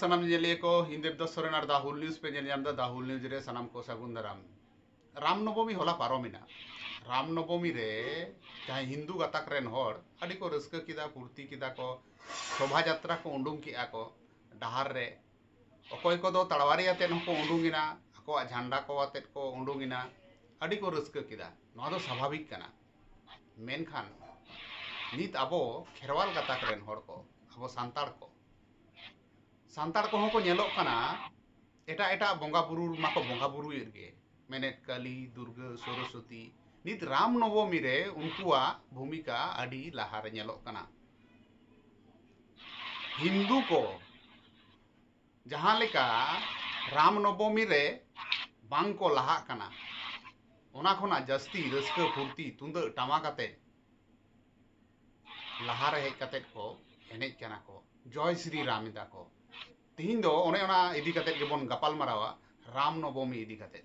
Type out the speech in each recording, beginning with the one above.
सनम जेलिए को हिंदी दसरें दाहुल न्यूज पे दाहुल न्यूज रे सनम को सगुन दाराम रामनवमी होला पारोमिना रामनवमी रे जहाँ हिंदू गाताक रेन होड़ अड़ी को रस्क किदा फुर्ती किदा को शोभा यात्रा को उडुंग किया को डहार रे अकोय को दो तड़वारी आते को उडुंगिना अको झंडा को आते को उडुंगिना अड़ी को रस्क किदा नवा दो स्वाभाविक कना मेनखान नित आबो खेरवाल गाताक रेन होड़ को आबो सांताड़ को सांताड़ को को नेलोक कना एटा एटा बोंगा बुरु माको बोंगा बुरु इरगे मैंने काली दुर्गा सरस्वती नित राम नवमी रे उनकुआ भूमिका अड़ी लहा रे नेलोक कना हिंदू को जहां लेका राम नवमी रे बांग को लहा कना ओना खोना जस्ती रस्क फुर्ती तुंद टमाकाते लहा रे हेज काते को एनेज कना को जय श्री रामिदा को तीन दो ओने ओना इदी काते गेबोन गपाल मारावा राम नवमी इदी काते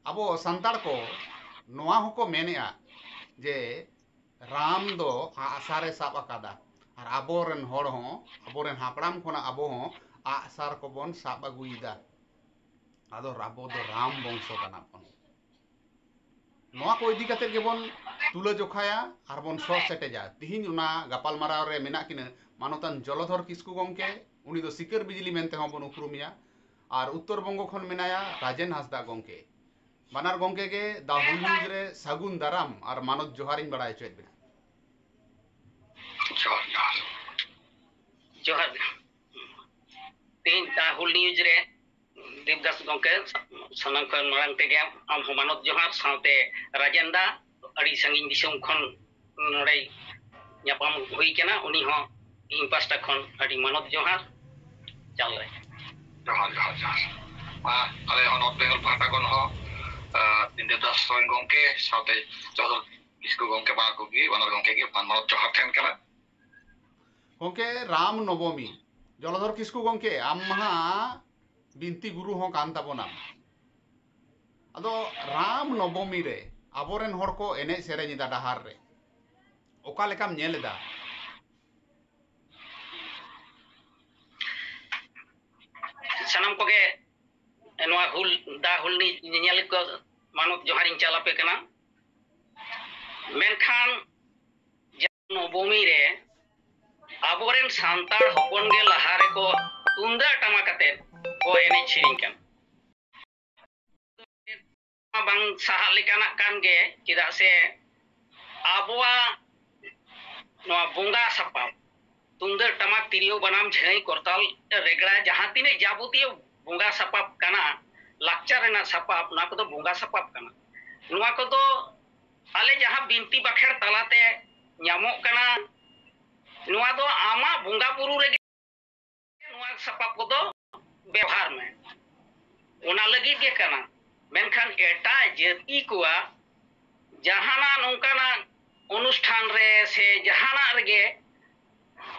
अब सांताड़ को नोआ होको मेनेआ जे राम दो आसारे साब अकादा और आबोरेन होड़ हो आबोरेन हापड़ाम खोना आबो हो आसार को बोन साब अगुइदा आदो राबो दो राम वंशो कना पन नोआ को इदी काते गेबोन तुला जोखाया और बोन सो सेटेजा तिहिन उना गपाल माराव रे मेना किना मानोतन जलधर किस्कु गंके उनी दो सिकर बिजली मेनते हबन उपरुमिया और उत्तर बंगो खन मेनाया राजेन हांसदा गंके बानार गंके के दाहुल न्यूज रे सागुन दाराम और मानद जोहारिन बड़ाय चेत बिना जोहार तीन दाहुल न्यूज रे देवदास गंके सनम खन मांग ते गे आम मानद जोहार साथे राजेंदा अड़ी संगिन दिसम खन नडे यापाम हुई केना उनी हो इन पास्टा खन अड़ी मानद जोहार चल रहे जोहार जोहार जोहार अरे होनोत बेंगल पाटा कोन हो देवदास गंके साथे जदो इसको गंके बा को गी बनर गंके के मानद जोहार थेन कला गंके राम नवमी जलधर किस्कु गंके आम महा बिनती गुरु हो कान ताबोना अदो राम नवमी रे आबोरेन होड़ को एने सेरेनिदा डहार रे ओका लेकाम नेलेदा सनम को के नवा हुल दा हुलनी नेल को मानव जोहारिन चलापे कना मेनखान नवमी रे आबोरेन सांताड़ हपन गे लहारे को तुंदा टमाकाते को एने छिरिन कन बांग साहा लेकाना कान गे चिदा से आबोआ नवा बोंगा सपा तुंदर टमाक तिरियो बनाम झई करताल रेगड़ा जहां तिने जाबुतीय बोंगा सपाप कना लाक्चर रेना सपाप ना को तो बोंगा सपाप कना नुआ को तो आले जहां बिनती बखेड़ तलाते न्यामो कना नुआ दो आमा बोंगा बुरु रेगे नुआ सपाप को तो व्यवहार में ओना लगी के कना मेनखान एटा जाति कोआ जहाना नोंकाना अनुष्ठान रे से जहाना रेगे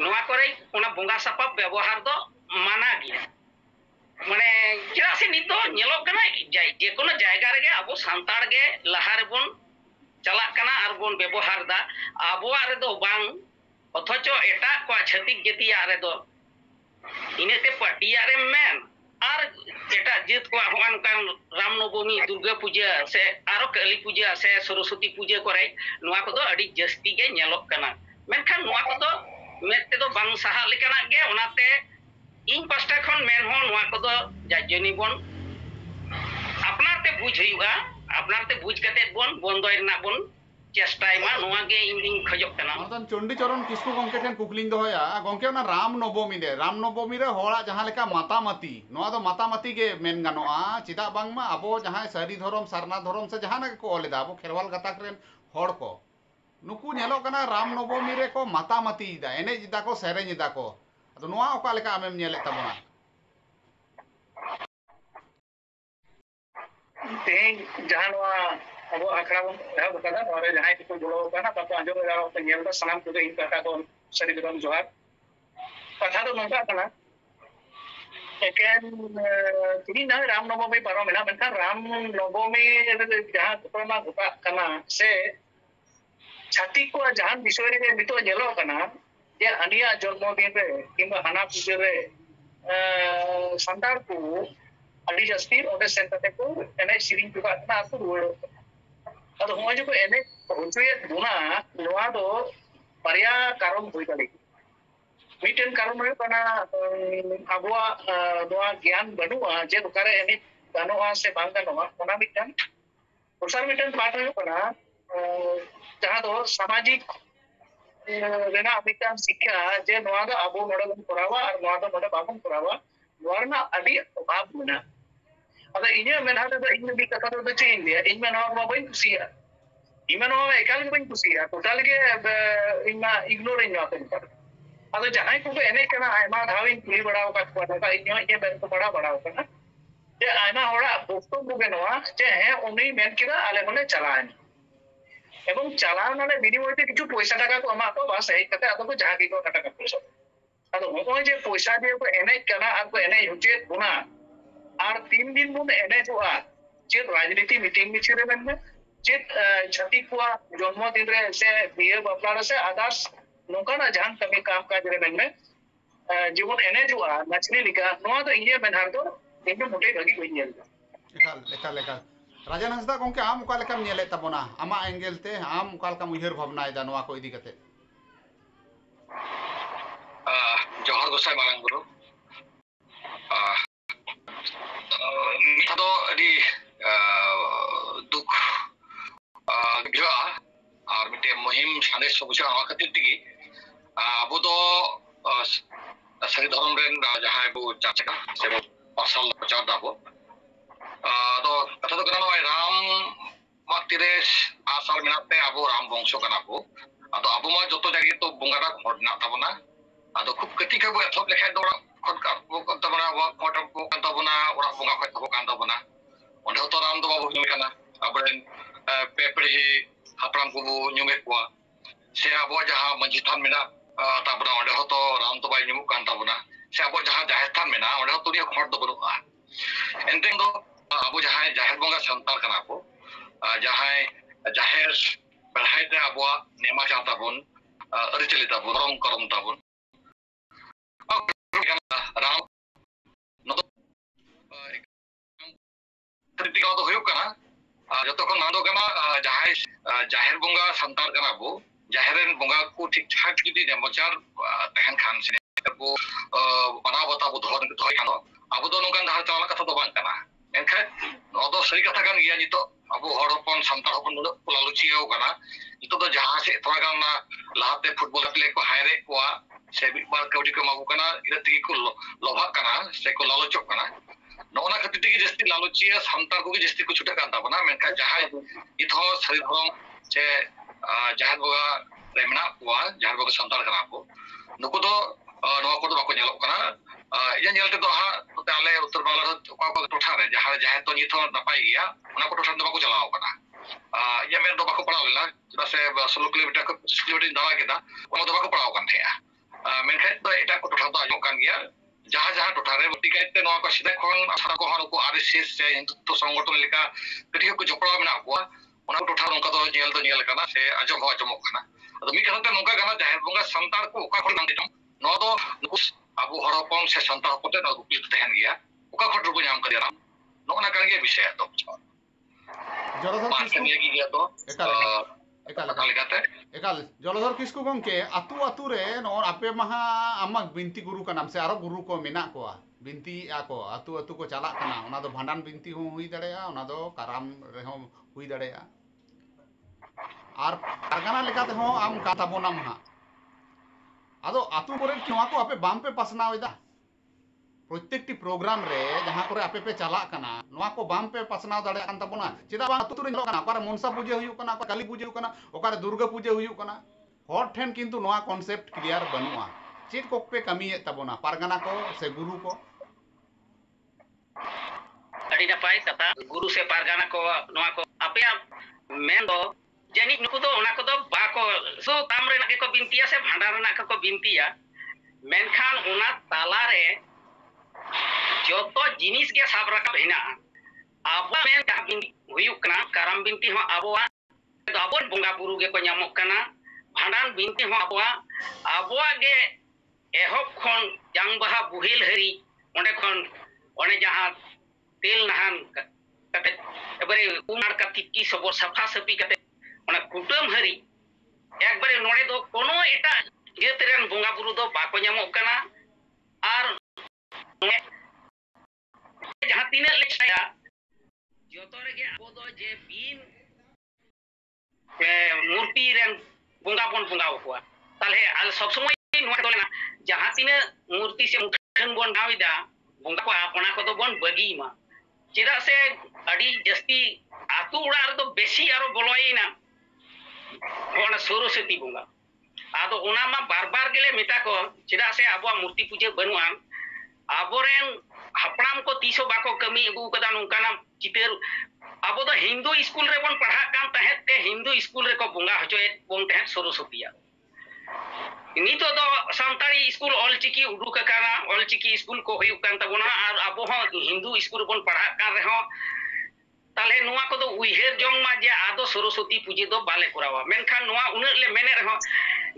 नोआ करे ओना बोंगा सपाप व्यवहार दो माना गिया माने चेदा से नितो नेलो कना जे कोनो जायगा रे आबो सांताड़ गे लहा रे बोन चला कना आर बोन व्यवहार दा आबो आरे दो बांग अथचो एटा को छतिक जतिया रे दो इनेते पटिया रे मेन आर एटा जित को होन कान रामनवमी दुर्गा पूजा से आरो काली पूजा से सरस्वती पूजा करे नोआ को दो अडी जस्ती गे नेलो कना मेनखान नोआ को दो मेते दो बांग साहा लेकाना गे ओनाते इन पास्टा खन मेन हो नोआ को दो जाजनी बोन अपनाते बुझ हुआ अपनाते बुझ कते बोन बंदोय ना बोन चेष्टाय मा नोआ गे इन दिन खजक कना मतन चंडी चरण किस्कु गंके ठेन कुकलिंग दोया गंके ना राम नवमी रे होड़ा जहां लेका मातामती नोआ दो मातामती गे मेन गानोआ चिदा बांग मा अबो जहां सरी धरम सरना धरम से जहां ना को ओलेदा अबो खेरवाल गताक रेन होड़ को नुकु नेलो कना राम नवमी रे को मातामती दा एने जिदा को सेरेन जिदा को अदो नोआ ओका लेका आमेम नेले ताबोना तेज जहां अब आखड़ा बन एहब कदा नोरे जहां को जुड़ो कना बातो आंजो जारो ते नेलदा सलाम को इन कथा को सरी गरम जोहार कथा तो नंका कना एकेन तिनी ना राम नवमी पारो मेना मेनखान राम नवमी जहां घटना घटा कना से छाती को जहां विषय रे मितो नेलो कना जे अनिया जन्मदिन रे किंबा हाना पूजे रे संतार को अड़ी जस्ती ओडे सेन कते को एने सिरिंग को कना आको रुवाड़ो अदो होय जो एने होचुए बुना नोआ दो पारिया कारण होई दाड़ी मिटेन कारण हुए कना अबुआ नोआ ज्ञान बनुआ जे दुकारे एने गानोआ से बांग गानोआ ओना मिटेन दोसर मिटेन पाठ हुए कना जहां दो सामाजिक रेना मिटेन शिक्षा जे नोआ दो अबु नोडे बन करावा और नोआ दो नोडे बाबन करावा नोआ ना अडी अभाव बुना अदा इने मेना दो इन भी कथा दो चेंज दिया इन में नोआ बाबन कुसिया इमन नोआ एकाल के बन कुसिया टोटल के इमा इग्नोर इन नोआ पर अदा जहां को एने कना आयमा धाविन कुली बड़ाव का कोना इन ये बेर को बड़ा बड़ाव कना जे आयमा होड़ा बोस्तो बुगे नोआ जे है उनी मेन किदा आले होले चलान एवं चलान नाले बिनिमयते किछु पैसा टाका को अमा को बस हे कते अदो को जहां की को टाका पैसा अदो होय जे पैसा दिए को एने कना आर को एने हुचे गुना और 3 दिन बुन एने जोआ जे राजनीति मीटिंग में छिरे में जे छती को जन्मदिन रे से बिये बापला से आदार्स नोकाना जहां कमी काम काज रे में जीवन एने जोआ नचने लिका नोआ तो इये मेनहार दो इनके मोटे भगी होई नेल एकाल राजन हंसदा गोंके आम उका लेकाम नेले तबोना आमा एंगल ते आम उका लेकाम उयहर भावना दा नोआ को इदी कते जोहर गोसाई मारंग गुरु मिथा दो अडी दुख बिहा और मिटे मुहिम साने सबुजा खातिर तिगी अबो दो सही धर्म रेन जहां बो चाचा से बो पासल प्रचार दाबो तो कथा तो कना राम मातिरे आसाल मिनाते अबो राम वंशो कना को अतो अबो मा जतो जागे तो बुंगारा घटना ताबना अतो खूब कति का बो एथब लेखा दो खट का बो ताबना वा खट को ताबना ओरा बुंगा खट को कान ताबना ओंडे तो राम दो बाबू नुमेकना अबरेन पेपड़ी हापराम को नुमे को से अबो जहां मंजिथान मिना ताबना ओंडे तो राम तो बाय नुमु कान ताबना से अबो जहां जाहेथान मिना ओंडे तो रिया खट दो बनुआ एंते दो अबो जहां जाहेर बंगा संतार कना को जहां जाहेर बढ़ाइते अबो नेमा चाहता बन अरिचलिता बन रम करम ताबन राम नदो त्रिटिका तो होयो कना जतो को नादो कना जहां जाहेर बंगा संतार कना बो जाहेरन बंगा को ठीक ठाक जुदी नेमचार तहन खान से को बना बता बो धोन धोय खानो अबो दो नोकान धार चाला कथा तो बांग कना एनखा नदो सही कथा कान गिया नितो अबो हड़पन संतार हपन नुन पुलालुचियो कना नितो तो जहां से थोड़ा गान लाते फुटबॉल प्ले को हायरे को से बार कौडी को मागु कना इरति को लोभा कना से को लालचो कना नोना खातिर की जस्ती लालचिया संतार को जस्ती को छुटा कांता बना मेनका जहां इथो सरी धरम से जहां बगा रेमना को जहां बगा संतार कना को नुको तो नवा को बाको नेलो कना या नेलते तो हा तो आले उत्तर बांग्ला ओका को टोठा रे जहां जहां तो निथो नपाई गया ओना को टोठा बाको चलाओ कना या मेन दो बाको पड़ाव लेना जरा से 16 किलोमीटर को 25 किलोमीटर दावा केदा ओना दो बाको पड़ाव कन थेया मेनखा तो एटा को टोठा तो आजो कान गया जहां जहां टोठा रे बटी काइते नवा को सिदा खन आसारा को हारो को आरएसएस से हिंदुत्व संगठन लेका कटियो को जपड़ा मेना को ओना को टोठा नोका तो नेल कना से आजो हो आजो कना अदो मी कथा नोका कना जाहेर बंगा संतार को ओका खन नाम नो दो अबो हड़पन से संतार कोते ना रुपी तहन गया ओका खट रुपो नाम कर राम नोना कर गया विषय तो जलधर किसको एकाल जलधर किसको गोंके अतु अतु रे नो आपे महा आमक बिनती गुरु का नाम से आरो गुरु को मेना को बिनती आको अतु अतु को चला कना ओना दो भांडान बिनती हो हुई दड़ेया ओना दो कराम रे हो हुई दड़ेया आर परगना लेकाते हो आम काथा बोना महा आदो अतु कोरे नोआ को आपे बाम पे पासनावेदा प्रत्येकटी प्रोग्राम रे जहां करे आपे पे चला कना नोआ को बाम पे पासनाव दाड़े कान तबना चिदा बा अतु रे कना ओकारे मनसा पूजा हुयु कना ओकारे काली पूजा हुयु कना ओकारे दुर्गा पूजा हुयु कना हर ठेन किंतु नोआ कॉन्सेप्ट क्लियर बनुआ चेत को पे कमी तबना परगना को से गुरु को ᱟᱹᱰᱤ ᱱᱟᱯᱟᱭ ᱠᱟᱛᱷᱟ ᱜᱩᱨᱩ ᱥᱮ ᱯᱟᱨᱜᱟᱱᱟ ᱠᱚ ᱱᱚᱣᱟ ᱠᱚ ᱟᱯᱮᱭᱟᱜ ᱢᱮᱱ ᱫᱚ ᱡᱟᱹᱱᱤᱡ ᱱᱩᱠᱩ ᱫᱚ ᱚᱱᱟ ᱠᱚᱫᱚ ᱵᱟᱠᱚ ᱛᱟᱢ ᱨᱮᱱᱟᱜ ᱜᱮᱠᱚ ᱵᱤᱱᱛᱤᱭᱟ ᱥᱮ ᱵᱷᱟᱸᱰᱟᱱ ᱨᱮᱱᱟᱜ ᱜᱮᱠᱚ ᱵᱤᱱᱛᱤᱭᱟ ᱢᱮᱱᱠᱷᱟᱱ ᱚᱱᱟ ᱛᱟᱞᱟᱨᱮ ᱡᱚᱛᱚ ᱡᱤᱱᱤᱥ ᱜᱮ ᱥᱟᱵ ᱨᱟᱠᱟᱵ ᱦᱮᱱᱟᱜᱼᱟ ᱟᱵᱚᱣᱟᱜ ᱢᱮᱱ ᱡᱟᱦᱟᱸ ᱵᱤᱱᱛᱤ ᱦᱩᱭᱩᱜ ᱠᱟᱱᱟ ᱠᱟᱨᱟᱢ ᱵᱤᱱᱛᱤ ᱦᱚᱸ ᱟᱵᱚᱣᱟᱜ ᱵᱚᱸᱜᱟ ᱵᱩᱨᱩ ᱜᱮᱠᱚ ᱧᱟᱢᱚᱜ ᱠᱟᱱᱟ ᱵᱷᱟᱸᱰᱟᱱ ᱵᱤᱱᱛᱤ ᱦᱚᱸ ᱟᱵᱚᱣᱟᱜ ᱜᱮ ᱮᱦᱚᱵ ᱠᱷᱚᱱ ᱡᱟᱝ ᱵᱟᱦᱟ ᱵᱩᱦᱤᱞ ᱦᱟᱹᱨᱤᱡ ᱚᱸᱰᱮ ᱠᱷᱚᱱ ᱚᱱᱮ ᱡᱟᱦᱟᱸ ᱛᱮᱞ ᱱᱟᱦᱟᱱ ᱠᱟᱛᱮ ᱮᱵᱟᱨᱮ ᱩᱢ ᱱᱟᱲᱠᱟ ᱛᱤᱠᱤ ᱥᱚᱵᱚᱨ ᱥᱟᱯᱷᱟ ᱥᱟᱹᱯᱷᱤ ᱠᱟᱛᱮ ᱚᱱᱟ ᱠᱩᱴᱟᱹᱢ ᱦᱟᱹᱨᱤᱡ একবারে নড়ে দো কোনো এটা জাত রেন বঙ্গা বুরু দো বাকো ᱧᱟᱢᱚᱜ ᱠᱟᱱᱟ আর ᱡᱟᱦᱟᱸ ᱛᱤᱱᱟᱹᱜ ᱞᱮᱠᱷᱟᱭᱟ ᱡᱚᱛᱚ ᱨᱮᱜᱮ ᱟᱵᱚ ᱫᱚ ᱡᱮ ᱵᱤᱱ ᱢᱩᱨᱛᱤ ᱨᱮᱱ ᱵᱚᱸᱜᱟ ᱵᱚᱱ ᱵᱚᱸᱜᱟ ᱟᱠᱚᱣᱟ ᱛᱟᱦᱞᱮ ᱟᱞ ᱥᱚᱵ ᱥᱚᱢᱚᱭ ᱱᱚᱣᱟ ᱫᱚ ᱞᱮᱱᱟ ᱡᱟᱦᱟᱸ ᱛᱤᱱᱟᱹᱜ ᱢᱩᱨᱛᱤ ᱥᱮ ᱢᱩᱴᱷᱟᱹᱱ ᱵᱚᱱ ᱵᱮᱱᱟᱣᱮᱫᱟ ᱵᱚᱸᱜᱟ ᱠᱚ ᱚᱱᱟ ᱠᱚᱫᱚ ᱵᱚᱱ ᱵᱟᱹᱜᱤᱭ ᱢᱟ ᱪᱮᱫᱟᱜ ᱥᱮ ᱟᱹᱰᱤ ᱡᱟᱹᱥᱛᱤ ᱟᱛᱩ ᱚᱲᱟᱜ ᱨᱮᱫᱚ ᱵᱮᱥᱤ ᱟᱨᱚ ᱵᱚᱞᱚᱭᱮᱱᱟ ᱚᱱᱟ ᱥᱚᱨᱚᱥᱚᱛᱤ ᱵᱚᱸᱜᱟ ᱟᱫᱚ ᱚᱱᱟ ᱢᱟ ᱵᱟᱨ ᱜᱮᱞᱮ ᱢᱮᱛᱟ ᱠᱚ ᱪᱮᱫᱟᱜ ᱥᱮ ᱟᱵᱚᱣᱟᱜ ᱢᱩᱨᱛᱤ ᱯᱩᱡᱟᱹ ᱵᱟᱹᱱᱩᱜᱼᱟ ᱟᱵᱚᱨᱮᱱ ᱦᱟᱯᱲᱟᱢ ᱠᱚ ᱛᱤᱥ ᱦᱚᱸ ᱵᱟᱠᱚ ᱠᱟᱹᱢᱤ ᱟᱹᱜᱩ ᱠᱟᱫᱟ ᱱᱚᱝᱠᱟᱱᱟᱜ ᱪᱤᱛᱟᱹᱨ ᱟᱵᱚ ᱫᱚ ᱦᱤᱱᱫᱩ ᱥᱠᱩᱞ ᱨᱮᱵᱚᱱ ᱯᱟᱲᱦᱟᱜ ᱠᱟᱱ ᱛᱟᱦᱮᱸᱫ ᱛᱮ ᱦᱤᱱᱫᱩ ᱥᱠᱩᱞ ᱨᱮᱠᱚ ᱵᱚᱸᱜᱟ ᱦᱚᱪᱚᱭᱮᱫ ᱵᱚᱱ ᱛᱟᱦᱮᱸᱫ ᱥᱚᱨᱚᱥᱚᱛᱤᱭᱟ ᱱᱤᱛᱚᱜ ᱫᱚ ᱥᱟᱱᱛᱟᱲᱤ ᱥᱠᱩᱞ ᱚᱞᱪᱤᱠᱤ ᱩᱰᱩᱠ ᱟᱠᱟᱱᱟ ᱚᱞᱪᱤᱠᱤ ᱥᱠᱩᱞ ᱠᱚ ᱦᱩᱭᱩᱜ ᱠᱟᱱ ᱛᱟᱵᱚᱱᱟ ᱟᱨ ᱟᱵᱚ ᱦᱚᱸ ᱦᱤᱱᱫᱩ ᱥᱠᱩᱞ ᱨᱮᱵᱚᱱ ᱯᱟᱲᱦᱟᱜ ᱠᱟᱱ ᱨᱮᱦᱚᱸ তাহলে নোয়া কোদো উইহের জং মা যে আদো সরস্বতী পুজো দো বালে করাওয়া মেনখান নোয়া উনার লে মেনে রেহ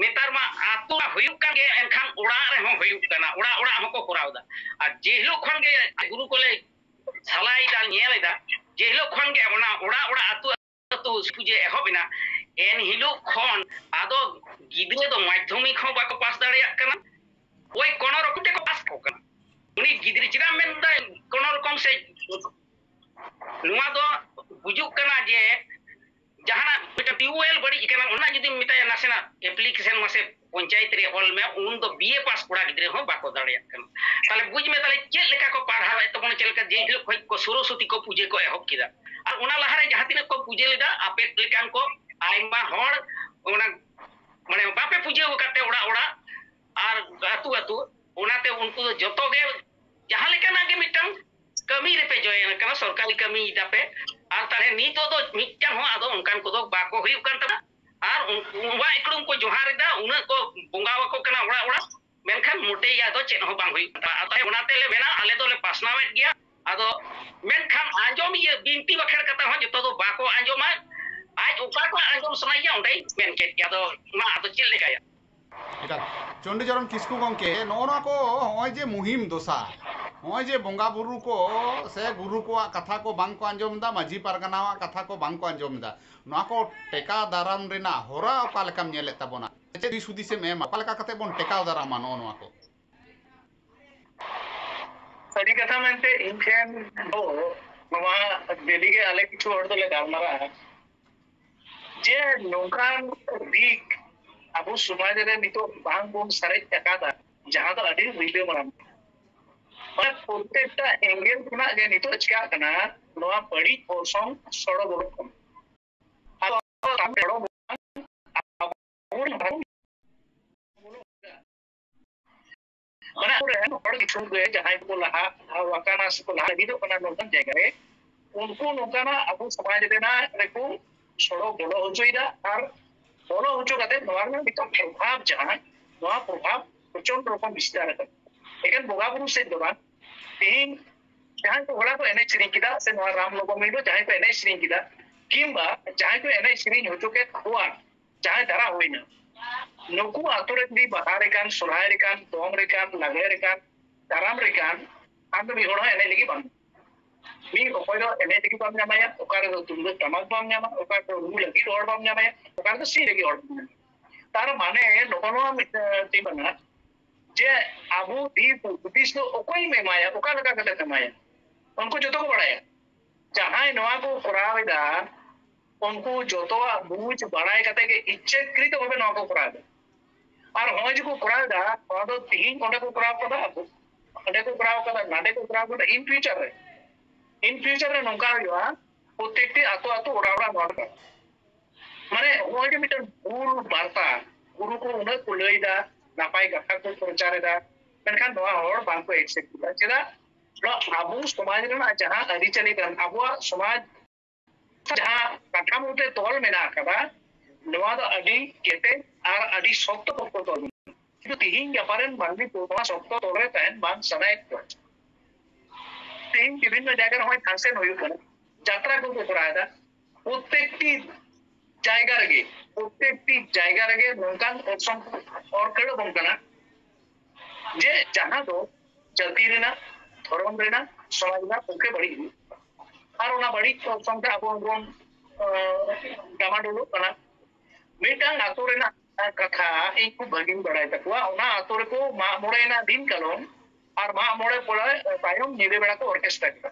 নেতার মা আতো হুয়ুক কান গে এনখান ওড়া রেহ হুয়ুক কানা ওড়া ওড়া হকো করাওদা আর যে হিলো খন গে গুরু কোলে সালাই দা নিয়েল দা যে হিলো খন গে ওনা ওড়া ওড়া আতো আতো পুজো এহবিনা এন হিলো খন আদো গিদরে দো মাধ্যমিক হো বাকো পাস দাড়িয়া কানা ওই কোন রকম তে কো পাস কো কানা উনি গিদরে চিরা মেনদা কোন রকম সে ᱱᱚᱣᱟ ᱫᱚ ᱵᱩᱡᱩᱜ ᱠᱟᱱᱟ ᱡᱮ ᱡᱟᱦᱟᱱᱟᱜ ᱢᱤᱫᱴᱟᱝ ᱴᱤᱭᱩᱵᱣᱮᱞ ᱵᱟᱹᱲᱤᱡ ᱠᱟᱱᱟ ᱚᱱᱟ ᱡᱩᱫᱤᱢ ᱢᱮᱛᱟᱭᱟ ᱱᱟᱥᱮᱱᱟᱜ ᱮᱯᱞᱤᱠᱮᱥᱚᱱ ᱢᱟᱥᱮ ᱯᱚᱧᱪᱟᱭᱮᱛ ᱨᱮ ᱚᱞ ᱢᱮ ᱩᱱ ᱫᱚ ᱵᱤএ ᱯᱟᱥ ᱠᱚᱲᱟ ᱜᱤᱫᱽᱨᱟᱹ ᱦᱚᱸ ᱵᱟᱠᱚ ᱫᱟᱲᱮᱭᱟᱜ ᱠᱟᱱᱟ ᱛᱟᱦᱞᱮ ᱵᱩᱡᱽ ᱢᱮ ᱛᱟᱦᱞᱮ ᱪᱮᱫ ᱞᱮᱠᱟ ᱠᱚ ᱯᱟᱲᱦᱟᱣᱮᱫ ᱛᱟᱵᱚᱱᱟ ᱪᱮᱫ ᱞᱮᱠᱟ ᱡᱮ ᱦᱤᱞᱳᱜ ᱠᱷᱚᱡ ᱠᱚ ᱥᱚᱨᱚᱥᱚᱛᱤ ᱠᱚ ᱯᱩᱡᱟᱹ ᱠᱚ ᱮᱦᱚᱵ ᱠᱮᱫᱟ ᱟᱨ ᱚᱱᱟ ᱞᱟᱦᱟᱨᱮ ᱡᱟᱦᱟᱸ ᱛᱤᱱᱟᱹᱜ ᱠᱚ ᱯᱩᱡᱟᱹ ᱞᱮᱫᱟ ᱟᱯᱮ ᱞᱮᱠᱟᱱ ᱠᱚ ᱟᱭᱢᱟ ᱦᱚᱲ ᱚᱱᱟ ᱢᱟᱱᱮ ᱵᱟᱯᱮ ᱯᱩᱡᱟᱹ ᱠᱟᱛᱮ ᱚᱲᱟᱜ ᱚᱲᱟᱜ ᱟᱨ ᱟᱹᱛᱩ ᱟᱹᱛᱩ ᱚᱱᱟᱛᱮ ᱩᱱᱠᱩ ᱫᱚ ᱡᱚᱛᱚ ᱜᱮ ᱡᱟᱦᱟᱸ ᱞᱮᱠᱟᱱᱟᱜ ᱜᱮ ᱢᱤᱫᱴᱟᱝ ᱠᱟᱹᱢᱤ ᱨᱮᱯᱮ ᱡᱚᱭᱮᱱ ᱠᱟᱱᱟ ᱥᱚᱨᱠᱟরি ᱠᱟᱹᱢᱤ ᱫᱟᱯᱮ আর তাহলে নিতো তো মিটাং হো আদো অনকান কোদো বাকো হুয়ুক কান তাবা আর উনবা ইকড়ুম কো জোহারেদা উনা কো বঙ্গা ওয়াকো কানা ওড়া ওড়া মেনখান মোটেই আদো চেদ হো বাং হুয়ুক তা আদো ওনাতে লে মেনা আলে দole পাসনাওয়েট গিয়া আদো মেনখান আঞ্জম ইয়ে বিনতি বাখের কথা হো জতো দো বাকো আঞ্জমা আজ ওকা কো আঞ্জম শোনাইয়া ওটাই মেন কে আদো মা আদো চেদ লেকায়া এটা চণ্ডীচরণ কিসকু গঙ্কে নগনা কো হয় যে মুহিম দোসা হয় যে বঙ্গা বুরু কো সে গুরু কোয়া কথা को बांग को आंजम दा माजी पारगानावा कथा को बांग को आंजम दा नोआ को टेका दाराम रेना होरा ओका लेकाम नेले ताबोना चे दिस हुदिस एम एमा पालका कते बोन टेका दारामा नोआ को सड़ी कथा मेनते इनखेन दो नोआ डेली के आले किछु हड़ दोले गालमारा जे नोकान दिक अबो समाज रे नितो बांग बोन सारे टका जहां तो अडी वीडियो मराम और प्रत्येकटा एंगल खुना गे नितो चिका कना नोआ बड़ी पोरसों सड़ो बोलो अब सड़ो mana orang hor kichung ge jahai ko laha wakana ko laha gitu kana nonton jaga re unku nokana abu samaj rena reku soro bolo hojoida ar bolo hojo kate noar na bito prabhav jahan noa prabhav প্রচন্ড রকম বিস্তার করে এখান বগা Bru সে দোকান তিন jahan ko hola ko ene sering kita se noa ram nobami do jahan ko ene sering kita kimba jahan ko ene sering hojo ke khua jahan dara hoina nuku ature di bahar rekan surhay rekan dong rekan lagre rekan daram rekan ando mi hora ene lagi bang mi okoy do ene lagi bang nyamaya okare do tundu tamak bang nyama okare do ru lagi hor bang nyamaya okare do si lagi hor tar mane nokono ti bana je abu di putis do okoy me maya okare ka kate maya unko joto ko badaya jahan noa ko koraweda unko joto buj badai kate ke ichchakrit bhabe noa ko koraweda আর হয় যে কো করাওদা ওদো তিন কোনটা কো করাও কথা ওটা কো করাও কথা নাটে কো করাও কথা ইন ফিউচার রে নঙ্কা হইবা প্রত্যেকটি আতো আতো ওড়া ওড়া নট মানে হয় যে মিটার গুরু বার্তা গুরু কো উনা কো লইদা নাপাই কথা কো প্রচারেদা মেনখান নোয়া হড় বাং কো একসেপ্ট দা চেদা abu समाज रेना जहां अरिचली kan abuwa समाज जहां काठामो ते तोल मेना कदा नवा दो अडी केटे आर अडी शक्त को तोल किंतु तिहिं गपारेन मानवी को शक्त तोले तहन बांग सनाय को তিন বিভিন্ন জায়গায় হয় ফাংশন হয়ে গেল যাত্রা করতে করা এটা প্রত্যেকটি জায়গা রেগে নৌকান অর্কেড় বংকানা যে জানা তো জাতি রেনা ধর্ম রেনা সমাজ না পক্ষে বাড়ি আর ওনা বাড়ি সঙ্গে আপন বন গামাডুলো কানা মিটাং আতো রেনা কথা এই খুব ভাগিন বাড়াই তাকুয়া ওনা আতো রে কো মা মোড়ে না দিন কালন আর মা মোড়ে পড়ে তায়ম নিদে বেড়া কো অর্কেস্ট্রা কিনা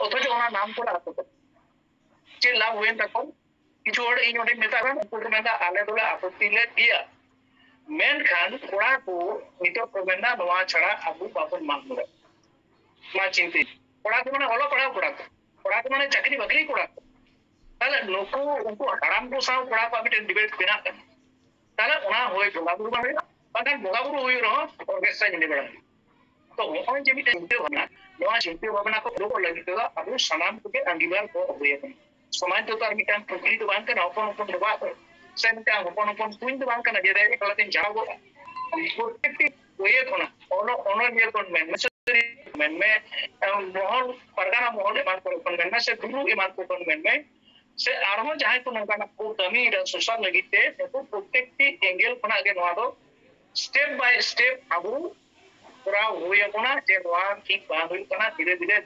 অথচ ওনার নাম করে আসতো যে লাভ হয়ে থাকো কিছু হড় এই অনেক নেতা করেন উनको মেন্দা আলে দলে আপত্তি লে দিয়া মেনখান কোড়া কো নিতো প্রবেন্ডা নোয়া ছাড়া আবু বাপন মানমুরে মা চিন্তি কোড়া কো মানে হলো কোড়া কো মানে চাকরি বাকরি কোড়া তাহলে নুকু উनको হারাম কো সাও কোড়া কো আমি ডিবেট বিনা তাহলে ওনা হয়ে বঙ্গাবুরু মানে বাগান বঙ্গাবুরু হই রহ অর্কেস্ট্রা নিতে বেড়া तो होय जे मिटे भावना नवा चिंता भावना को लोग लगी तो अब सनाम के अंगीकार को हुए समाज तो तार मिटान प्रकृति तो बांध कर अपन दबा सेंटा अपन कुइन तो बांध कर जे रे कलतिन जाओ प्रत्येक हुए कोना ono ये कोन में मोहन परगाना मोहन मान को कोन में से गुरु ईमान को कोन में से आरहो जहां को नंका को कमी सोशल लगिते तो प्रत्येक एंगल कोना के नवा दो स्टेप बाय स्टेप अब पूरा हुए कोना जे नवा ठीक बा हुई कोना धीरे धीरे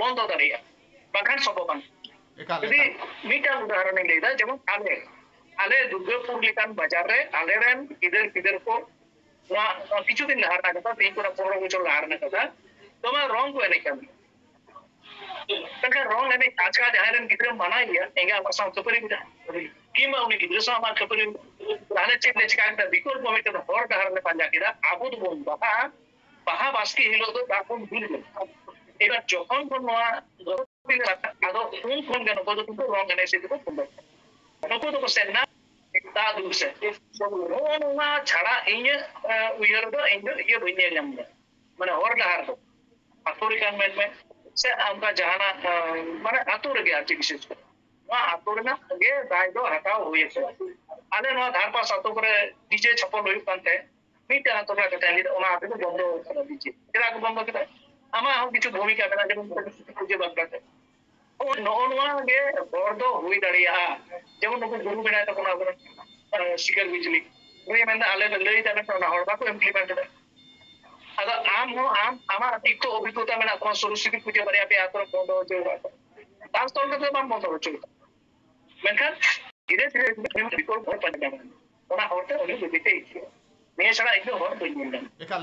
बंद दाड़िया बाखान सबबान यदि मीटा उदाहरण लेदा जेमन आले दुर्गापुर लेकान बाजार रे आले रेन इधर को ना किछु दिन लहार ना कथा तीन पूरा 15 बछर लहार ना कथा तोमा रंग को नहीं कम तंका रंग ने आजका जहारन गिद्र मना हिया एंगा पासा कपरी बिदा किमा उनी गिद्र सा मा कपरी लाने चेले चिकांता बिकोर पमिट हर डहार ने पांजा किदा आबुद बोन बाहा बास्की हिलो तो बाकुन बिल एबार जखन कोन नोआ गरबिल आदो कोन गन को तो रंग ने से तो कुंबा नको तो सेना ता दुसे नोआ छाड़ा इन उयर दो इन ये बइने लम माने हर डहार तो अफ्रीकन में से आमका जहाना माने आतुर गे आर्थिक विशेष वा आतुर ना गे दाय दो हटाओ हुए से आले नो धार पास आतो करे डीजे छपल होई कांते मीटा तो का ताली ओना आते तो बंद कर दीजिए केरा को बंद कर आमा हम किछु भूमिका बेना जे पूजे बंद करते ओ नोनवा गे बर्दो हुई दड़िया जेमन नको गुरु बेना तो कोना शिकर बिजली ओई मेंदा आले लई ताने तो ना हड़बा को इम्प्लीमेंट करे अगर आम आमा दिक्को अभिज्ञता में आपन सरस्वती पूजा बारे पे आतर बंद हो जाए तार तौर के बाम बंद हो जाए मेनखान धीरे विकल्प हो पाने ओना होते ओनी बिते ही ने छड़ा एकदम हो बइन एकाल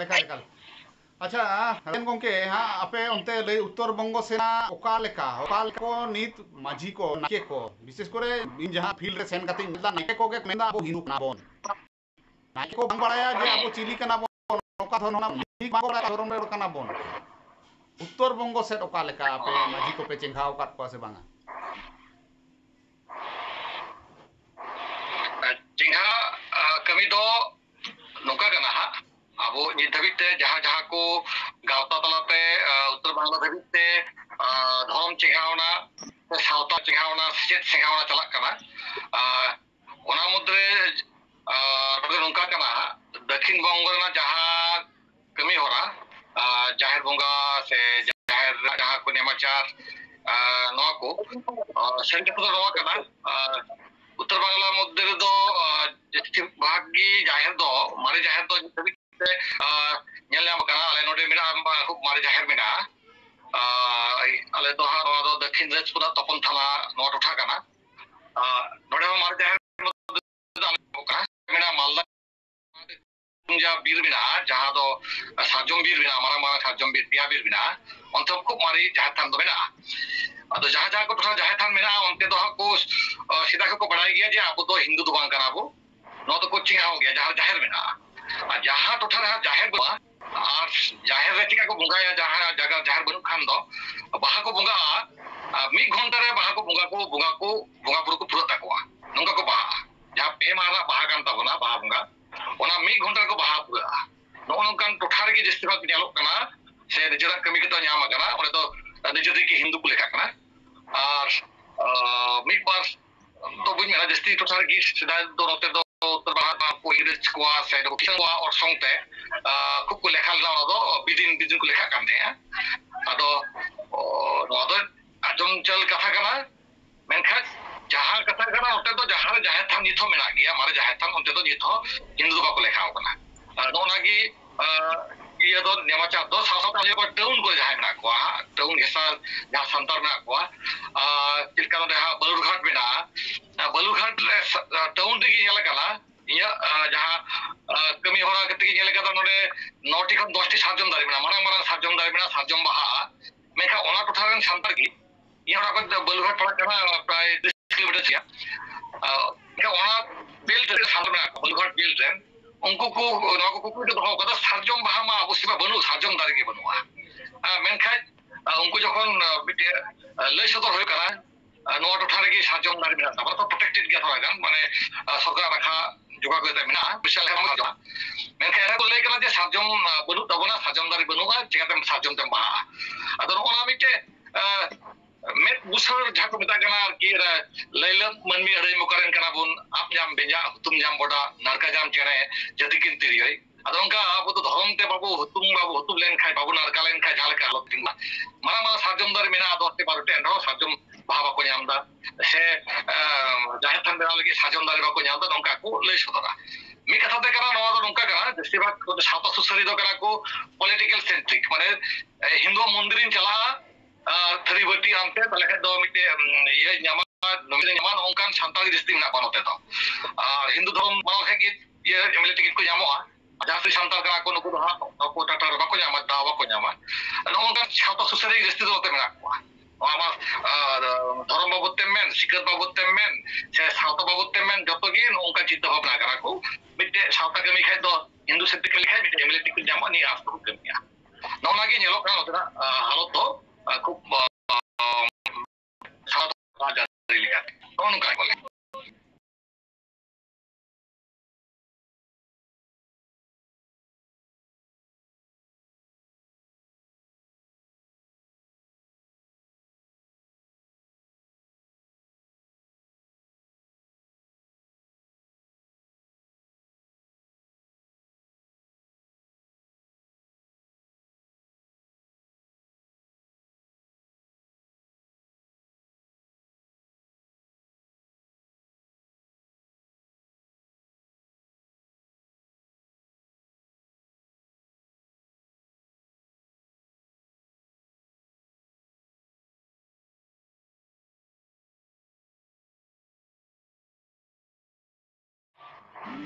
अच्छा रेन गंके हां आपे ओनते लई उत्तर बंग सेना ओकाल को नीत माझी को नाके को विशेष करे इन जहां फील्ड रे सेन काते मिला नाके को के मेंदा अबो हिंदू ना बोन नाके को बंग बड़ाया जे अबो चिली कना बोन ओका थोना ठीक बंग बड़ा धरम रे कना बोन उत्तर बंग सेट ओकाल का आपे माझी को पे चिंघाव काट को से बांगा चिंघा कमी दो नोका कना हा अब नित धबिते जहां को गावता तलाते उत्तर बांग्ला धबिते धर्म चिंघावना सावता चिंघावना सेट चिंघावना चलक कना ओना मुद्रे नोका कना दक्षिण बंग ना जहां कमी होरा जाहिर बंगा से जाहिर जहां को नेमाचार नवा को सेंटर को नवा कना उत्तर बांग्ला मध्य दो भागी जाहिर दो मारे जाहिर दो धबिते nyalnya makana ale node mena खूब मारे जाहिर मेना ale do ha no दक्षिण रेस पुरा तपन थाना नो टोठा कना नोडे मारे जाहिर का मेना मालदा पुंजा बीर बिना जहां दो साजम बीर बिना मारा साजम बीर पिया बीर बिना अंत खूब मारे जाहिर थान दो मेना अदो जहां को टोठा जाहिर थान मेना उनते दो को सीधा को बढ़ाई गया जे अब तो हिंदू दुबान कना बो नो तो कोचिंग हो गया जहां जाहिर मेना जहां टोठा रहा जाहिर बा और जाहिर रेटिका को बुंगा या जहां जगह जाहिर बनु खान दो बाहा को बुंगा मिक घंटा रे बाहा को बुंगा पुरो को पुरो तकवा नंगा को बाहा जहां पे मारा बाहा कान तबना बाहा बुंगा ओना मिक घंटा को बाहा पुरा नो नंकान टोठा रे जस्ती भाग नेलो कना se nijera kami kita nyam akana ore to nijeri ki hindu ko lekha kana ar mid bar to buñ mena jasti to sar gi sidai do rote do terbahat ko ire skwa se do kiswa or songte khub ko lekhal na do bidin ko lekha kan the ado no do ajom chal katha kana menkha jaha katha kana ote do jaha jahe tham nitho mena gya mare jahe tham onte do nitho hindu ba ko lekha kana no nagi iya do nemacha do sa ta ko town ko jahe na ko town esa ja santar na ko tilka do ha balurghat mena balurghat town digi nyala kala iya jaha kami hora kete gi nyala kata node 9 ti khon 10 ti sarjom dari mena marang sarjom dari mena sarjom baha mekha ona totha ren santar gi iya hora ko balurghat pala kana pray 10 kilometer sia mekha ona belt re santar mena balurghat belt ren उनको को नौको को तो हो कदा सार्जम बाहा मा अबस्थिबा बनु सार्जम दारे के बनुआ मेनखा उनको जखन बिटे लय सदर होय करा नो टोठा रे के सार्जम दारे मेना तापर तो प्रोटेक्टेड गया थोड़ा गान माने सरकार रखा जुगा गता मेना विशाल हम जा मेनखा एरा को लय कला जे सार्जम बनु तबना सार्जम दारे बनुआ चिकाते सार्जम तम बाहा अदर ओना मिटे met busar jahko meta kana ki lailat manmi adai mukaren kana bun ap jam benja hutum jam boda narka jam chene jadikin tiri hoy adonka abu to dhorom te babu hutum len khai babu narka len khai jal ka lok tingla mara sarjom dar mena adote barote endo sarjom bhaba ko nyamda se jahet tan bena lagi sarjom dar ba ko nyamda donka ko le sodara mi katha te kana no donka kana destibak ko sata susari do kana ko political centric mane hindu mondirin chala थरीबटी Amte तले दो मिटे ये Nyama नमिले Nyama नोंकान Santali district ना पनोते तो हिंदू धर्म मानो है कि ये एमएलए टिकट को न्यामो जहां से सांताल करा को नुको हा को टाटा बको न्यामा दावा को न्यामा नोंकान छातो सुसरी डिस्ट्रिक्ट होते मेना को आमा धर्म बाबते मेन सिकत बाबते मेन से सावता बाबते मेन जतो की नोंका चिंता भावना करा को मिटे सावता कमी खाय दो हिंदू सेटिक लिखाय मिटे एमएलए टिकट न्यामा नि आस्तो कमिया नोनागी नेलो kana होता हालत तो खूब साथ राजा लिखा कौन का बोले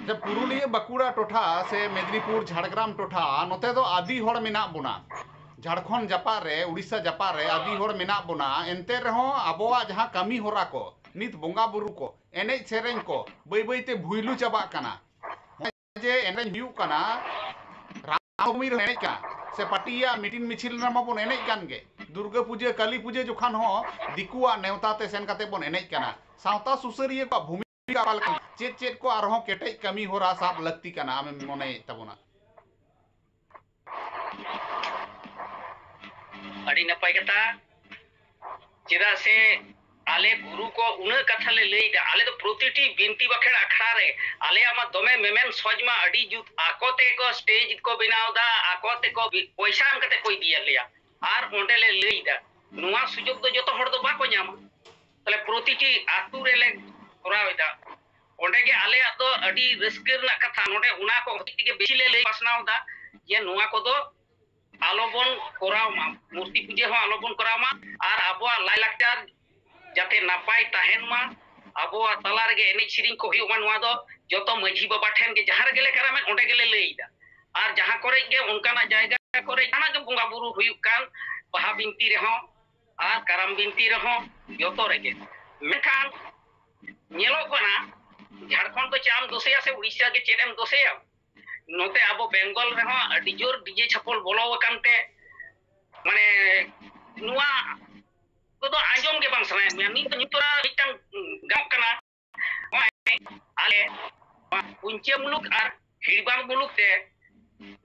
जब पुरुलिया बाकुड़ा टोठा से मेदिनीपुर झाड़ग्राम टोठा नोते दो आदि होड़ मेना बोना झारखंड जापा रे उड़ीसा जापा रे आदि होड़ मेना बोना एनते रहो आबोआ जहां कमी होरा को नित बोंगा बुरु को एने सेरेन को बई बई ते भुइलु चाबा कना जे एने हिउ कना रामनवमी रे एने का से पाटिया मीटिंग मिছিল रमा बोन एने कान गे दुर्गा पूजा काली पूजा जोखान हो दिकुआ नेवता ते सेन काते बोन एने काना सावता सुसरिया को भूमि चेत चेत को आरहों केटे कमी हो रहा साब लगती का नाम मोने तबुना अड़ी नपाय कथा चिदा से आले गुरु को उन कथा ले लेई दा आले तो प्रतिटी बिनती बखेड़ अखड़ा रे आले आमा दमे मेमेन सजमा अड़ी जुत आकोते को स्टेज को बनाव दा आकोते को पैसा हम कते कोई दिया लिया आर ओंडे ले लेई दा नुवा सुजोग दो जतो हड़ दो बाको न्यामा तले प्रतिटी आतु रे ले कोरावेदा ओंडे के आले दो अड़ी रस्कर ना कथा नोडे उना को के बेसी ले ले पासनाव दा ये नुवा को दो आलोबन कोराव मा मूर्ति पूजा हो आलोबन कोराव मा आर आबो लाइलाक्टार जाते नापाय ताहेन मा आबो तला रे एने सिरिंग को हिउ मा नुवा दो जतो माझी बाबा ठेन के जहार गेले करामेन ओंडे गेले लेईदा आर जहां करे के उनका ना जायगा करे जाना के बुंगा बुरु हुयु कान बाहा बिनती रे हो आर करम बिनती रे हो जतो रे के मेखान नेलो कना झारखंड तो चाम दोसेया से उड़ीसा के चेडम दोसेया नोते आबो बेंगल रे हो अडी जोर डीजे छपल बोलो वकानते माने नुवा तो आंजोम के बांग सनाय मी तो नितरा मिटन गाव कना आले पुंचे मुलुक आर हिड़बांग मुलुक ते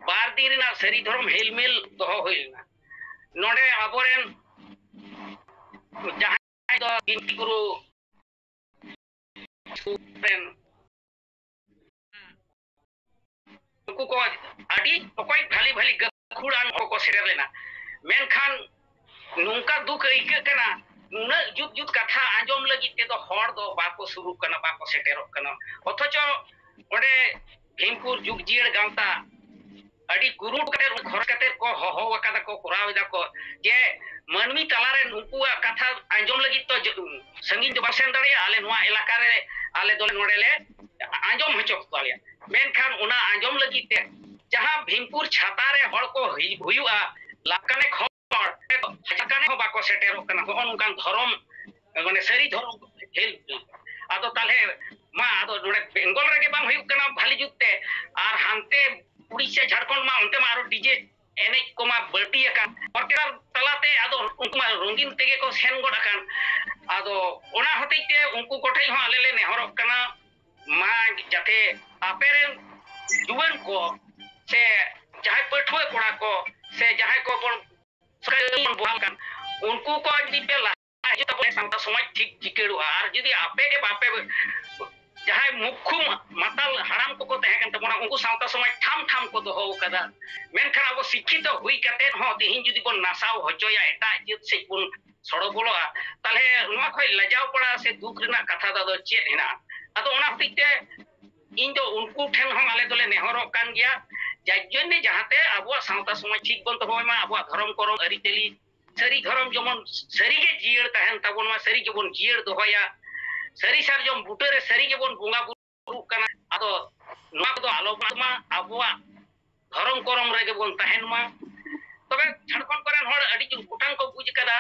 बार दिन ना सरी धर्म हेलमेल दोहो होइलना नोडे आबोरेन जहां दो बिंती गुरु सुरेन उनको को आदि कोई भाली भाली गखुड़ान को सेटर लेना मेनखान नुंका दुख इके कना नुना जुत जुत कथा आंजोम लगी ते तो हर दो बाको शुरू कना बाको सेटेरो कना अथच ओडे भीमपुर जुगजियर गांवता अड़ी गुरु कते घर कते को हो वकादा को कुरावदा को जे मनमी तलारे नुकुआ कथा आंजोम लगी तो संगीन जो बसेन दड़े आले नुआ इलाका रे आले दोले नोडेले आंजोम हचोक तलिया मेनखान उना आंजोम लगी ते जहां भीमपुर छाता रे हड़ को हुयुआ लाकने खबर हजाकाने हो बाको सेटेरो कना को उनकान धर्म माने सरी धर्म हेल आदो ताले मा आदो नोडे बेंगल रे के बांग हुयु कना भाली जुते आर हानते उड़ीसा झारखंड मा उनते मारो डीजे एने को मा बर्टी अकान ऑर्केस्ट्रा तलाते आदो उनको मा रंगीन तेगे को सेन गोड अकान आदो ओना हतेते उनको कोठे हो आलेले नेहरो कना मा जाते आपेरे जुवन को से जहां पठुए कोड़ा को से जहां को बोल बोल कान उनको को दिबे ला जो तब सांता समाज ठीक जिकेड़ो आर जदी आपे के बापे जहां मुखुम माताल हराम को तहे कान तबना उनको सांता समाज ठाम ठाम को दो हो कदा मेनखान अब शिक्षित हुई कते हो तिहिन जदी बन नासाव होचोया एटा जित से बन सड़ो बोलो ताले नुआ खय लजाव पड़ा से दुख रिना कथा दा दो चेत हेना अदो ओना हतिते इन दो उनको ठेन हम आले दोले नेहरो कान गया जाजने जहाते आबो सांता समाज ठीक बन तो होयमा आबो धर्म करम अरितेली सरी धर्म जमन सरी के जियर तहन तबन मा सरी के बन जियर दोहया सरी सारजम बुटरे सरी के बन बुंगा बुरु कना आदो नुआ को आलोमा आबो धर्म करम रे के बन तहन मा तबे झारखंड करन हर अडी जु कुटान को बुझ कदा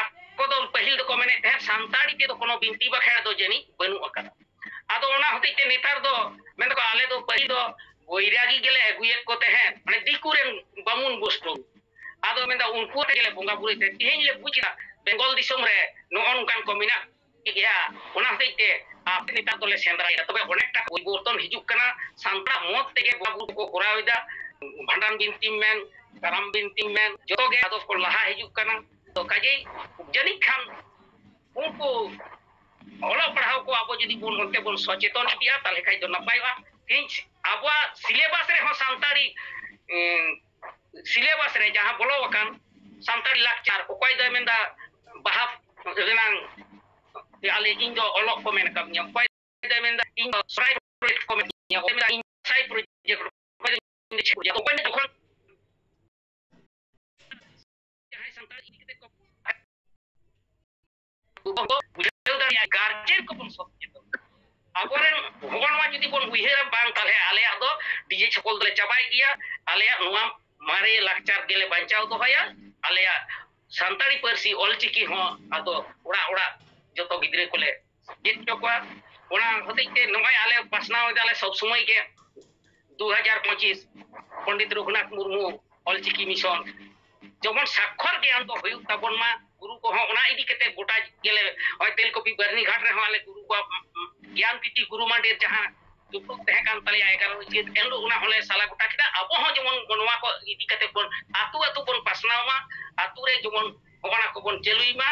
आपको दो पहिल दो कमेने तहन सांताड़ी के दो कोनो बिनती बखेड़ा दो जनी बनु अकदा आदो ओना हतिते नेतार दो मेन को आले दो पहिल दो वैरागी गेले अगुयत को तहन माने दिकुरेन बामुन बुस्तु आदो मेंदा उनको गेले बुंगा बुरी ते तिहिन ले बुझिना बेंगल दिसम रे नोन कान को मिना या ओना हतिते आप नेता दोले सेंद्रा तबे अनेकटा परिवर्तन हिजुक कना सांता मत तेगे बाबू को कोराविदा भंडान बिनती मेन करम बिनती मेन जो गे आदो को लहा हिजुक कना तो काजे जनी खान उनको ओला पढ़ाओ को आबो जदी बोन होते बोन सचेतन दिया ताले खाइ दो नपायवा तीन आबो सिलेबस रे हो सांताड़ी सिलेबस रे जहां बोलो वकान सांताड़ी लाकचार ओकय दो मेंदा बाहा रेनांग आले इन दो ओलो को मेन कम न्या ओकय दो मेंदा इन सराय प्रोजेक्ट को मेन न्या ओकय मेंदा इन सराय प्रोजेक्ट ओकय दो ओकय जखन जहां सांताड़ी इकते को गार्जियन को बन सचेतन आबोरेन भगवान जदी बन उहेर बांग ताले आले आदो डीजे छकल दले चाबाय गया आले नुआ मारे लाकचार गेले बांचाव दोहया आले सांताड़ी परसी ऑलचिकी हो आदो उड़ा उड़ा जतो गिद्रे कोले जेत चोकवा ओना हतेते नमय आले पासनाव दाले सब समय के 2025 पंडित रघुनाथ मुर्मू ऑलचिकी मिशन जमन साक्षर ज्ञान तो हुयु तबन मा गुरु को होना इदी कते गोटा गेले ओय तेल कॉपी बरनी घाट रे हाले गुरु को ज्ञान पीटी गुरु मांडे जहां दुपु तहे कान तले आय कारण जे एलो उना होले साला गोटा किदा अब हो जमन बनवा को इदी कते बन आतु आतु बन पासनाव मा आतु रे जमन होना को बन चेलुई मा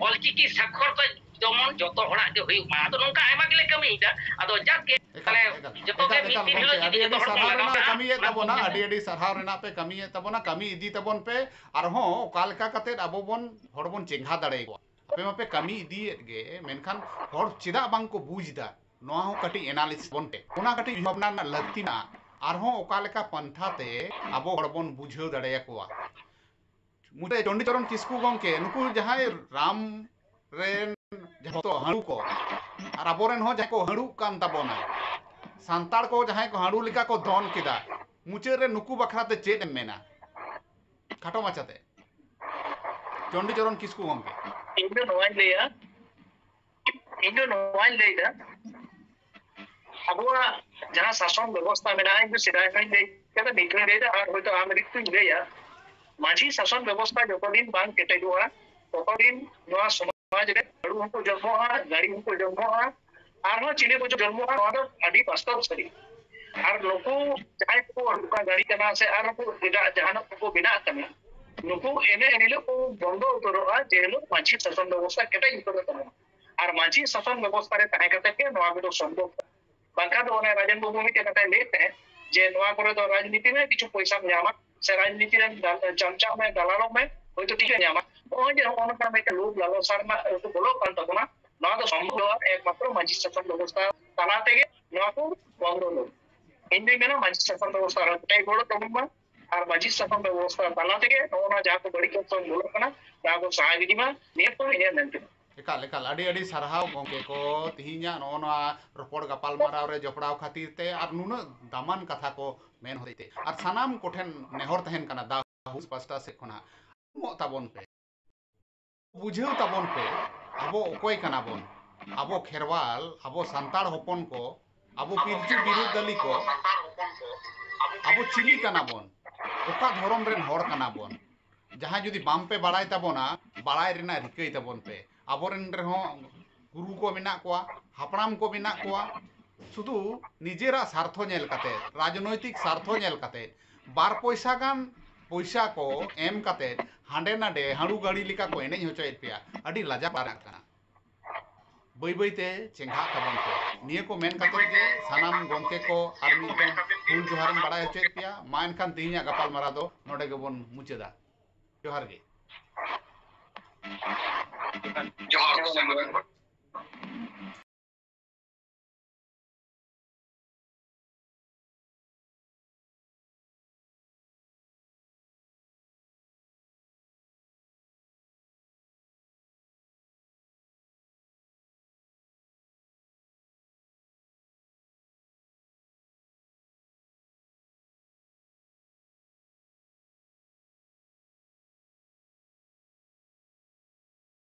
ऑलचिकी साक्षर तो जमन जतो हड़ा के हुयु मा तो नोंका आयमा गेले कमीदा आदो जाके तले जतो के मीटिंग हिलो जदी जतो हड़ कमी तबोना अडी सरहाव रेना पे कमी तबोना कमी इदी तबन पे आरहो ओकालका कते अबो बन हड़ बन चेंघा दाड़े को पे मापे कमी इदी गे मेनखान हड़ चिदा बांग को बुझदा नोआ हो कटी एनालिसिस बन पे ओना कटी भावना ना लगती ना आरहो ओकालका पंथाते अबो हड़ बन बुझाव दाड़े को मुते चंडीचरण किस्कू गंके नुकु जहाय राम रेन जतो हाड़ू को और अबोरेन हो जाय को हाड़ू कान तबोना सांताड़ को जहां को हाड़ू लिका को दोन किदा मुचे रे नुकु बखराते चेत मेना खाटो माचाते चंडीचरण किस्कू गंके इंदो नोवाइन लेदा अबुआ जहां शासन व्यवस्था में ना इंदो सिदाय में ले केदा निकले लेदा और होतो आमरिक तु लेया माझी शासन व्यवस्था जो दिन बांग केटे दुआ तो दिन नोआ समाज रे हड़ू हमको जन्मोहा गाड़ी हमको जन्मोहा आरो चिने को जन्मोहा और अडी वास्तव सरी और लोगो चाहे को का गाड़ी करना से आरो को जहां को बिना करना नुकु एने एनिलो को बंदो उतरोगा जेलो मांझी शासन व्यवस्था केटा उतरो तनो और मांझी शासन व्यवस्था रे तहे कते के नवा को संभव बांका दो ने राजन बाबू मिटे कते लेते हैं जे नवा करे तो राजनीति में किछु पैसा न्यामा से राजनीति रे चमचा में दलालों में होय तो ठीक न्यामा ओ जे होन का में लोग लालो शर्मा तो बोलो कान तबना नवा तो संभव एकमात्र मांझी शासन व्यवस्था तलाते के नवा को बंदो लो इनमें मेना मांझी शासन व्यवस्था रटे गोलो तबमा और मांझी शासन व्यवस्था तलाते के नोना जा को बड़ी को बोलो कना जा को सहायगिनी में ने तो इने नंते एकाल एकाल अड़ी अड़ी सारहाव गोंके को तिहिना नोना रोपड़ गपाल माराव रे जपड़ाव खातिर ते और नुना दामान कथा को मेन होते और सानाम कोठेन नेहर तहन कना दाहुस पास्टा से खना मो ताबन पे बुझेव ताबन पे अबो ओकोय कना बोन अबो खेरवाल अबो संताड़ होपन को अबो पिरचु बिरुद दली को अबो चिली कना बोन ओका धरम रेन हर कना बोन जहाँ जुदी बाम पे बाड़ाय ताबोना बाड़ाय रेना रिकई ताबन पे आबोरेन रेहो गुरु को मेना कोआ हापड़ाम को मेना कोआ शुधु निजेरा स्वार्थ नेल काते राजनैतिक स्वार्थ नेल काते बार पैसा गान पैसा को एम काते हांडे नाडे हाड़ू गाड़ी लिका को एनेज होचोयेद पेया अडी लाजा पाराक कना बई बईते चेंघा ताबन पे निये को मेन काते जे सानाम गोंके को आर मिदम फुल जोहारन बाड़ाय होचोयेद पेया मा एनखान तिहिना गपाल मारा दो नोडे गेबोन मुचादा जोहार गे जोहार